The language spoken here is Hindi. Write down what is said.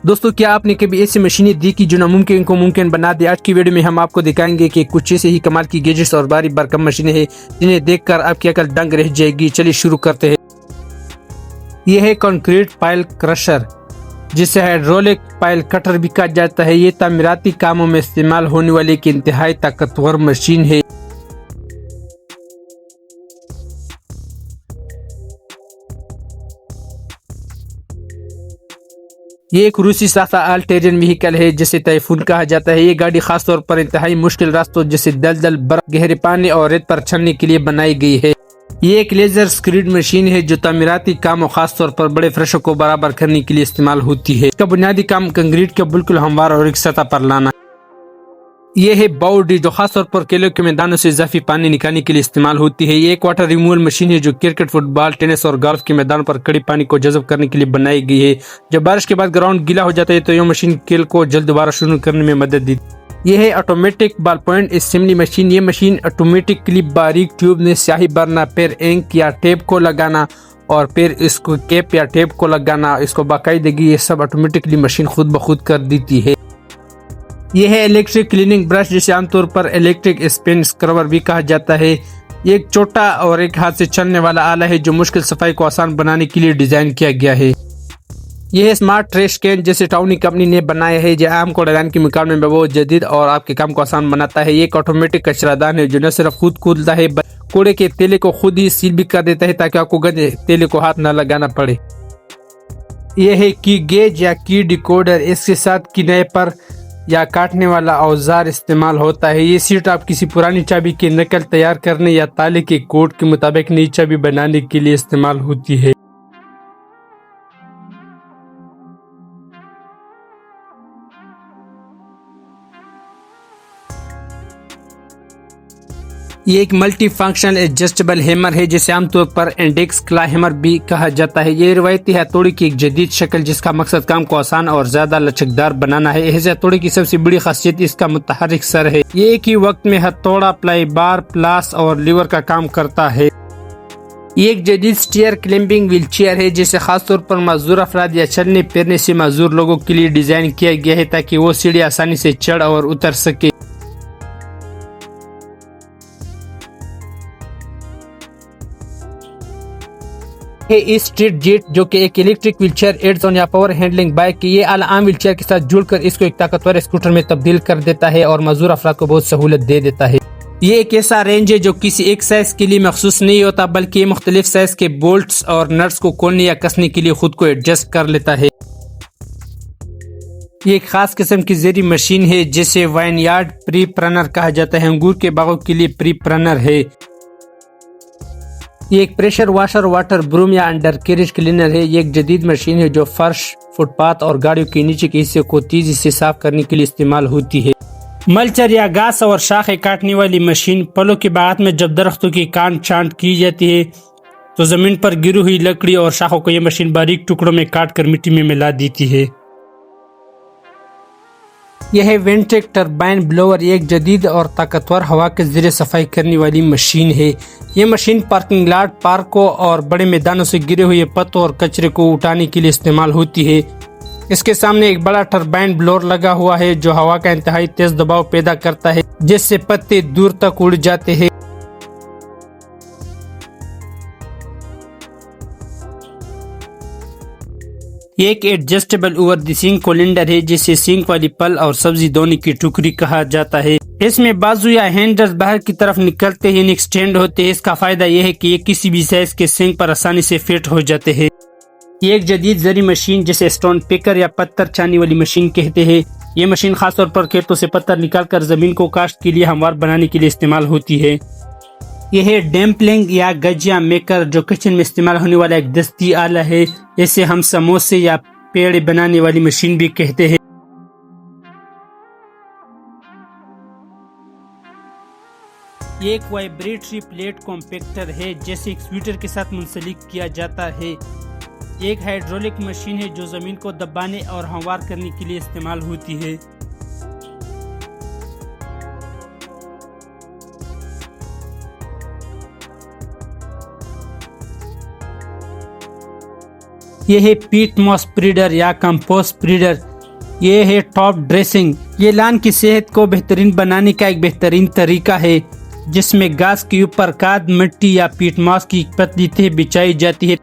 दोस्तों, क्या आपने कभी ऐसी मशीनें देखी जो नामुमकिन को मुमकिन बना दे? आज की वीडियो में हम आपको दिखाएंगे कि कुछ ऐसे ही कमाल की गैजेट्स और बारी बरकम मशीनें हैं जिन्हें देखकर आपकी अकल दंग रह जाएगी। चलिए शुरू करते हैं। यह है कंक्रीट पाइल क्रशर, जिसे हाइड्रोलिक पाइल कटर भी कहा जाता है। ये तामीराती कामों में इस्तेमाल होने वाली एक इंतहाई ताकतवर मशीन है। ये एक रूसी सासा ऑल टेरियन व्हीकल है जिसे टाइफून कहा जाता है। ये गाड़ी खासतौर पर इंतहाई मुश्किल रास्तों जैसे दलदल, बर्फ, गहरे पानी और रेत पर चलने के लिए बनाई गई है। ये एक लेजर स्क्रीड मशीन है जो तामीराती काम और खासतौर पर बड़े फर्शों को बराबर करने के लिए इस्तेमाल होती है। इसका बुनियादी काम कंक्रीट के बिल्कुल हमवार और एक सतह पर लाना। ये है बाउडी, जो खासतौर पर केलों के मैदानों से इजाफी पानी निकालने के लिए इस्तेमाल होती है। ये एक वाटर रिमूवल मशीन है जो क्रिकेट, फुटबॉल, टेनिस और गोल्फ के मैदानों पर कड़ी पानी को जज़ब करने के लिए बनाई गई है। जब बारिश के बाद ग्राउंड गीला हो जाता है तो यह मशीन केल को जल्द दोबारा शुरू करने में मदद दी। यह है automatic ball point assembly machine. ये मशीन ऑटोमेटिकली बारीक ट्यूब में स्याही भरना, फिर इंक या टेप को लगाना और फिर इसको कैप या टेप को लगाना, इसको बाकायदगी ये सब ऑटोमेटिकली मशीन खुद ब खुद कर देती है। यह है इलेक्ट्रिक क्लीनिंग ब्रश, जिसे आमतौर पर इलेक्ट्रिक स्पिन स्क्रबर भी कहा जाता है। ये एक छोटा और एक हाथ से चलने वाला आला है जो मुश्किल सफाई को आसान बनाने के लिए डिजाइन किया गया है। यह है स्मार्ट ट्रैश कैन, जिसे टाउनी कंपनी ने बनाया है, जो आम कूड़ेदान के मुकाबले में बहुत जदीद और आपके काम को आसान बनाता है। ये एक ऑटोमेटिक कचरादान है जो न सिर्फ खुद कूदता है, कूड़े के तेले को खुद ही सील भी कर देता है ताकि आपको गंदे तेले को हाथ न लगाना पड़े। यह है की गेज या की डिकोडर। इसके साथ किनापर या काटने वाला औजार इस्तेमाल होता है। ये सीट आप किसी पुरानी चाबी की नकल तैयार करने या ताले के कोड के मुताबिक नई चाबी बनाने के लिए इस्तेमाल होती है। ये एक मल्टी फंक्शनल एडजस्टेबल हैमर है जिसे आमतौर पर इंडेक्स क्ला हैमर भी कहा जाता है। ये रिवायती हथौड़ी की एक जदीद शक्ल जिसका मकसद काम को आसान और ज्यादा लचकदार बनाना है। इस हथौड़ी की सबसे बड़ी खासियत इसका मुतहर्रिक सर है। ये एक ही वक्त में हथौड़ा, प्लाई बार, प्लास और लीवर का काम करता है। ये एक जदीद स्टीयर क्लाइंबिंग व्हील चेयर है जिसे खासतौर पर माजूर अफराद या चलने फिरने से माजूर लोगों के लिए डिजाइन किया गया है ताकि वो सीढ़ी आसानी से चढ़ और उतर सके। है स्ट्रीट जेट, जो कि एक इलेक्ट्रिक व्हीलचेयर एड्स-ऑन या पावर हैंडलिंग बाइक की। ये आला आम व्हीलचेयर के साथ जुड़कर इसको एक ताकतवर स्कूटर में तब्दील कर देता है और मजदूर अफराद को बहुत सहूलत दे देता है। ये एक ऐसा रेंज है जो किसी एक साइज के लिए मखसूस नहीं होता, बल्कि ये मुख्तलिफ साइज के बोल्ट्स और नट्स को खोलने या कसने के लिए खुद को एडजस्ट कर लेता है। ये एक खास किस्म की जेरी मशीन है जिसे वाइनयार्ड प्री प्रनर कहा जाता है। अंगूर के बागों के लिए प्री प्रनर है। ये एक प्रेशर वाशर, वाटर ब्रूम या अंडर कैरेज क्लीनर है। ये एक जदीद मशीन है जो फर्श, फुटपाथ और गाड़ियों के नीचे के हिस्से को तेजी से साफ करने के लिए इस्तेमाल होती है। मल्चर या घास और शाखें काटने वाली मशीन। फलों के बागात में जब दरख्तों की काट छांट की जाती है तो जमीन पर गिरी हुई लकड़ी और शाखों को यह मशीन बारीक टुकड़ों में काट कर मिट्टी में मिला देती है। यह है वेंटेक टर्बाइन ब्लोअर। एक जदीद और ताकतवर हवा के जरिए सफाई करने वाली मशीन है। यह मशीन पार्किंग लॉट, पार्कों और बड़े मैदानों से गिरे हुए पत्तों और कचरे को उठाने के लिए इस्तेमाल होती है। इसके सामने एक बड़ा टर्बाइन ब्लोअर लगा हुआ है जो हवा का इंतहाई तेज दबाव पैदा करता है जिससे पत्ते दूर तक उड़ जाते हैं। ये एक एडजस्टेबल ओवर द सिंक कोलिंडर है जिसे सिंक वाली फल और सब्जी धोने की टुकड़ी कहा जाता है। इसमें बाजू या हैंडल्स बाहर की तरफ निकलते ही एक्सटेंड होते हैं। इसका फायदा यह है कि ये किसी भी साइज के सिंक पर आसानी से फिट हो जाते हैं। ये एक जदीद जरी मशीन जिसे स्टोन पिकर या पत्थर छानने वाली मशीन कहते हैं। ये मशीन खासतौर पर खेतों से पत्थर निकालकर जमीन को काश्त के लिए हमवार बनाने के लिए इस्तेमाल होती है। यह है डैम्पलिंग या गजिया मेकर, जो किचन में इस्तेमाल होने वाला एक दस्ती आला है। इसे हम समोसे या पेड़े बनाने वाली मशीन भी कहते हैं। ये एक वाइब्रेटरी प्लेट कॉम्पैक्टर है जैसे एक स्वीटर के साथ मुंसलिक किया जाता है। ये एक हाइड्रोलिक मशीन है जो जमीन को दबाने और हमवार करने के लिए इस्तेमाल होती है। यह है पीट मॉस स्प्रेडर या कंपोस्ट स्प्रेडर। ये है टॉप ड्रेसिंग। ये लान की सेहत को बेहतरीन बनाने का एक बेहतरीन तरीका है, जिसमें घास के ऊपर खाद, मिट्टी या पीट मांस की पतली थैली बिछाई जाती है